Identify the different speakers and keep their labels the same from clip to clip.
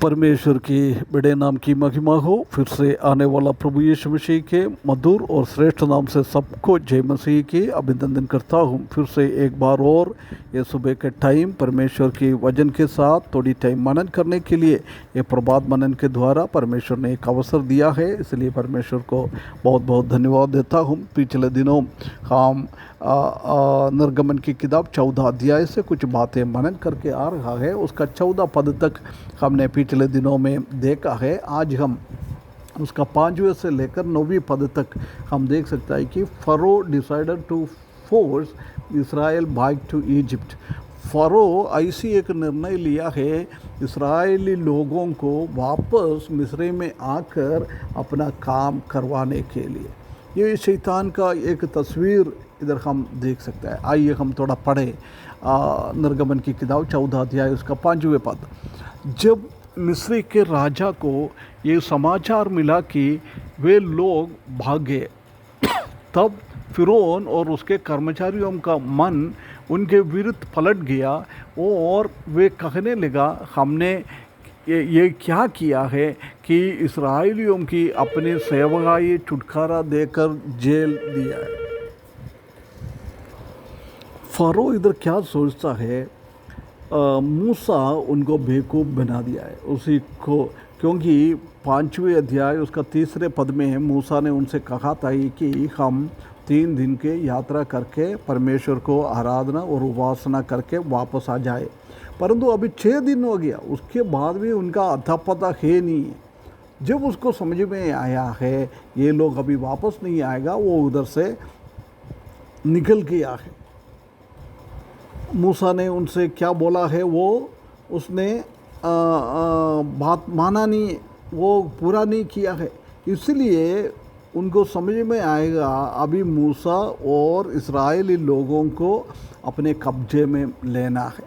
Speaker 1: परमेश्वर के बड़े नाम की महिमा हो। फिर से आने वाला प्रभु यीशु मसीह के मधुर और श्रेष्ठ नाम से सबको जय मसीह की अभिनंदन करता हूँ। फिर से एक बार और ये सुबह के टाइम परमेश्वर की वचन के साथ थोड़ी टाइम मनन करने के लिए ये प्रभात मनन के द्वारा परमेश्वर ने एक अवसर दिया है, इसलिए परमेश्वर को बहुत बहुत धन्यवाद देता हूँ। पिछले दिनों हम निर्गमन की किताब 14 अध्याय से कुछ बातें मनन करके आ रहा है। उसका 14 पद तक हमने पिछले दिनों में देखा है। आज हम उसका 5वें से लेकर 9वीं पद तक हम देख सकते हैं कि Pharaoh decided to force Israel back to Egypt. Pharaoh ऐसी एक निर्णय लिया है इसराइली लोगों को वापस मिस्र में आकर अपना काम करवाने के लिए। ये शैतान का एक तस्वीर इधर हम देख सकते हैं। आइए हम थोड़ा पढ़ें निर्गमन की किताब 14 अध्याय उसका 5वें पद। जब मिस्र के राजा को ये समाचार मिला कि वे लोग भागे, तब फिरौन और उसके कर्मचारियों का मन उनके विरुद्ध पलट गया और वे कहने लगा, हमने ये क्या किया है कि इस्राएलियों की अपने सेवकाई छुटकारा देकर जेल दिया है। फ़रो इधर क्या सोचता है, मूसा उनको बेवकूफ़ बना दिया है उसी को, क्योंकि 5वें अध्याय उसका 3 पद में है, मूसा ने उनसे कहा था कि हम 3 दिन के यात्रा करके परमेश्वर को आराधना और उपासना करके वापस आ जाए, परंतु अभी 6 दिन हो गया, उसके बाद भी उनका अता पता है नहीं है। जब उसको समझ में आया है ये लोग अभी वापस नहीं आएगा, वो उधर से निकल गया है। मूसा ने उनसे क्या बोला है, वो उसने बात माना नहीं, वो पूरा नहीं किया है, इसलिए उनको समझ में आएगा अभी मूसा और इस्राएली लोगों को अपने कब्जे में लेना है।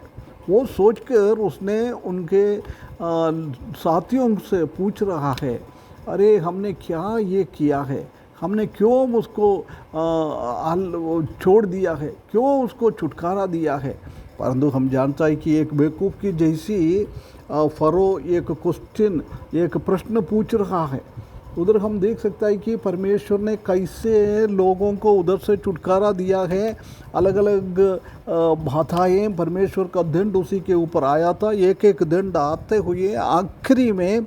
Speaker 1: वो सोचकर उसने उनके साथियों से पूछ रहा है, अरे हमने क्या ये किया है, हमने क्यों उसको छोड़ दिया है, क्यों उसको छुटकारा दिया है। परंतु हम जानता है कि एक बेवकूफ़ की जैसी फ़रो एक क्वेश्चन, एक प्रश्न पूछ रहा है। उधर हम देख सकते हैं कि परमेश्वर ने कैसे लोगों को उधर से छुटकारा दिया है। अलग अलग भाषाएँ, परमेश्वर का दंड उसी के ऊपर आया था। एक एक दंड आते हुए आखिरी में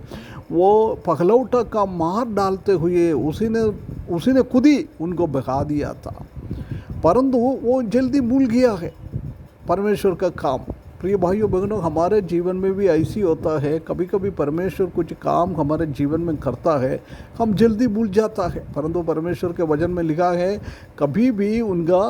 Speaker 1: वो पखलौटा का मार डालते हुए उसी ने खुद ही उनको बहा दिया था, परंतु वो जल्दी भूल गया है परमेश्वर का काम। प्रिय भाइयों बहनों, हमारे जीवन में भी ऐसी होता है, कभी कभी परमेश्वर कुछ काम हमारे जीवन में करता है, हम जल्दी भूल जाता है, परंतु परमेश्वर के वचन में लिखा है कभी भी उनका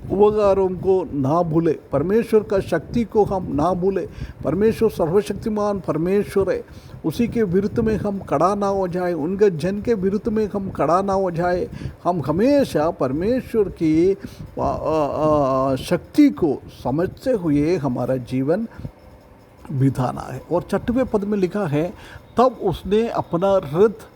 Speaker 1: उपकारों को ना भूले, परमेश्वर का शक्ति को हम ना भूले। परमेश्वर सर्वशक्तिमान परमेश्वर है, उसी के विरुद्ध में हम खड़ा ना हो जाए, उनके जन के विरुद्ध में हम खड़ा ना हो जाए। हम हमेशा परमेश्वर की शक्ति को समझते हुए हमारा जीवन बिताना है। और 6वें पद में लिखा है, तब उसने अपना रथ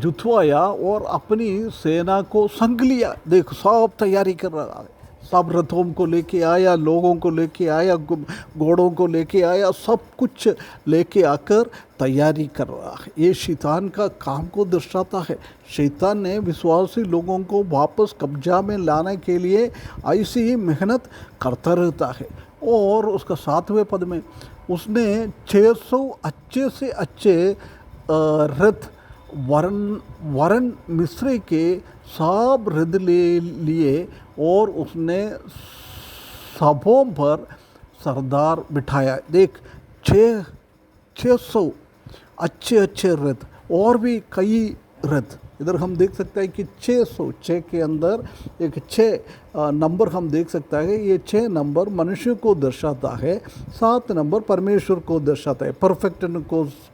Speaker 1: जुतवाया और अपनी सेना को संग लिया। देखो सब तैयारी कर रहा है, सब रथों को लेके आया, लोगों को लेके आया, घोड़ों को लेके आया, सब कुछ लेके आकर तैयारी कर रहा है। ये शैतान का काम को दर्शाता है। शैतान ने विश्वासी लोगों को वापस कब्जा में लाने के लिए ऐसी ही मेहनत करता रहता है। और उसका 7वें पद में उसने 600 अच्छे से अच्छे रथ वरन मिस्र के सब रथ ले लिए और उसने सबों पर सरदार बिठाया। देख 600 अच्छे अच्छे रथ और भी कई रथ। इधर हम देख सकते हैं कि 606 के अंदर एक 6 नंबर हम देख सकते हैं। ये 6 नंबर मनुष्य को दर्शाता है, 7 नंबर परमेश्वर को दर्शाता है, परफेक्ट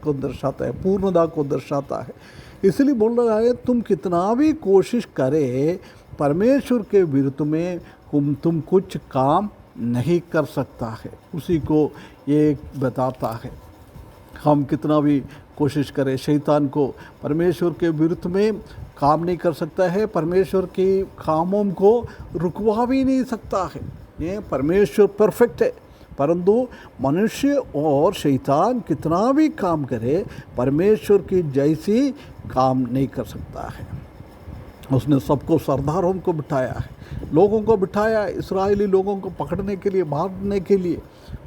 Speaker 1: को दर्शाता है, पूर्णता को दर्शाता है। इसलिए बोल रहा है तुम कितना भी कोशिश करे, परमेश्वर के विरुद्ध में तुम कुछ काम नहीं कर सकता है। उसी को ये बताता है। हम कितना भी कोशिश करें, शैतान को परमेश्वर के विरुद्ध में काम नहीं कर सकता है, परमेश्वर के कामों को रुकवा भी नहीं सकता है। ये परमेश्वर परफेक्ट है, परंतु मनुष्य और शैतान कितना भी काम करे, परमेश्वर की जैसी काम नहीं कर सकता है। उसने सबको सरदारों को बिठाया है, लोगों को बिठाया, इस्राएली लोगों को पकड़ने के लिए, मारने के लिए।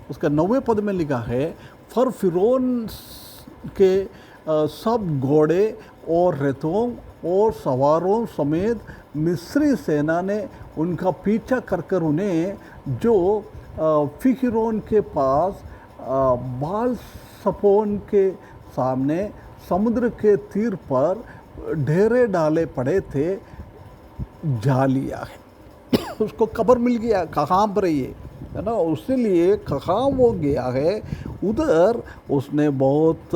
Speaker 1: उसका 9वें पद में लिखा है, फर फिरौन के सब घोड़े और रथों और सवारों समेत मिस्री सेना ने उनका पीछा कर कर उन्हें जो फिरौन के पास बाल सपोन के सामने समुद्र के तीर पर ढेरे डाले पड़े थे, जा लिया है। उसको खबर मिल गया कहाँ पर ये है ना, उसलिए कहाँ वो गया है उधर उसने बहुत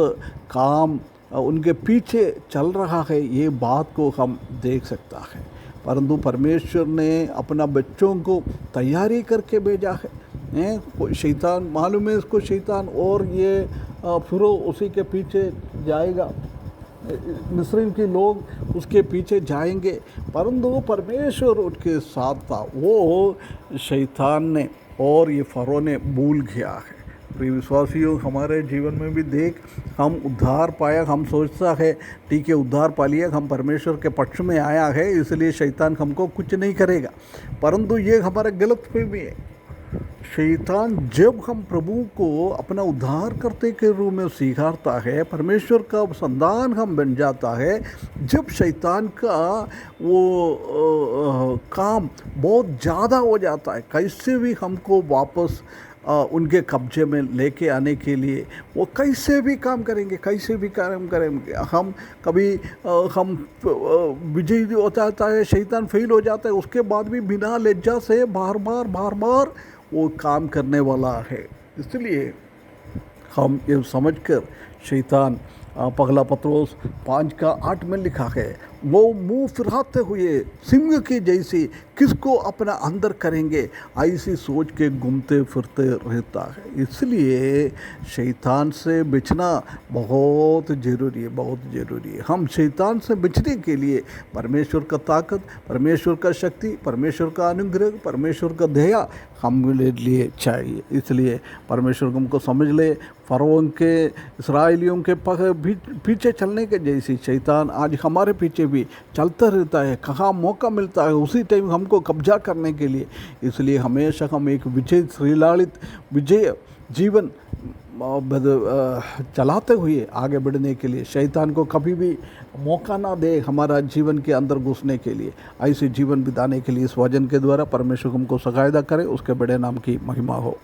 Speaker 1: काम उनके पीछे चल रहा है, ये बात को हम देख सकता है। परंतु परमेश्वर ने अपना बच्चों को तैयारी करके भेजा है। शैतान मालूम है इसको, शैतान, और ये फिर उसी के पीछे जाएगा, मिस्र के लोग उसके पीछे जाएंगे, परंतु परमेश्वर उनके साथ था। वो शैतान ने और ये फरो ने भूल गया है। प्रिय विश्वासियों, हमारे जीवन में भी देख, हम उद्धार पाया, हम सोचता है ठीक है उद्धार पा लिया, हम परमेश्वर के पक्ष में आया है, इसलिए शैतान हमको कुछ नहीं करेगा। परंतु ये हमारा गलतफहमी है। शैतान जब हम प्रभु को अपना उद्धार करते के रूप में स्वीकारता है, परमेश्वर का संतान हम बन जाता है, जब शैतान का वो काम बहुत ज़्यादा हो जाता है, कैसे भी हमको वापस उनके कब्जे में लेके आने के लिए वो कैसे भी काम करेंगे, कैसे भी काम करेंगे। हम कभी हम विजयी हो जाता है, शैतान फेल हो जाता है, उसके बाद भी बिना लज्जा से बार बार वो काम करने वाला है। इसलिए हम ये समझकर शैतान पगला पत्रोस 5:8 में लिखा है, वो मुंह फिराते हुए सिंह की जैसी किसको अपना अंदर करेंगे, ऐसी सोच के घूमते फिरते रहता है। इसलिए शैतान से बचना बहुत ज़रूरी है, बहुत ज़रूरी है। हम शैतान से बचने के लिए परमेश्वर का ताकत, परमेश्वर का शक्ति, परमेश्वर का अनुग्रह, परमेश्वर का दया हमारे लिए चाहिए। इसलिए परमेश्वर हमको समझ ले, फरों के इस्राएलियों के पीछे चलने के जैसी शैतान आज हमारे पीछे भी चलता रहता है। कहाँ मौका मिलता है उसी टाइम हमको कब्जा करने के लिए। इसलिए हमेशा हम एक विजय श्रीलालित विजय जीवन चलाते हुए आगे बढ़ने के लिए शैतान को कभी भी मौका ना दे हमारा जीवन के अंदर घुसने के लिए। ऐसे जीवन बिताने के लिए इस वचन के द्वारा परमेश्वर हमको सहायता करे, उसके बड़े नाम की महिमा हो।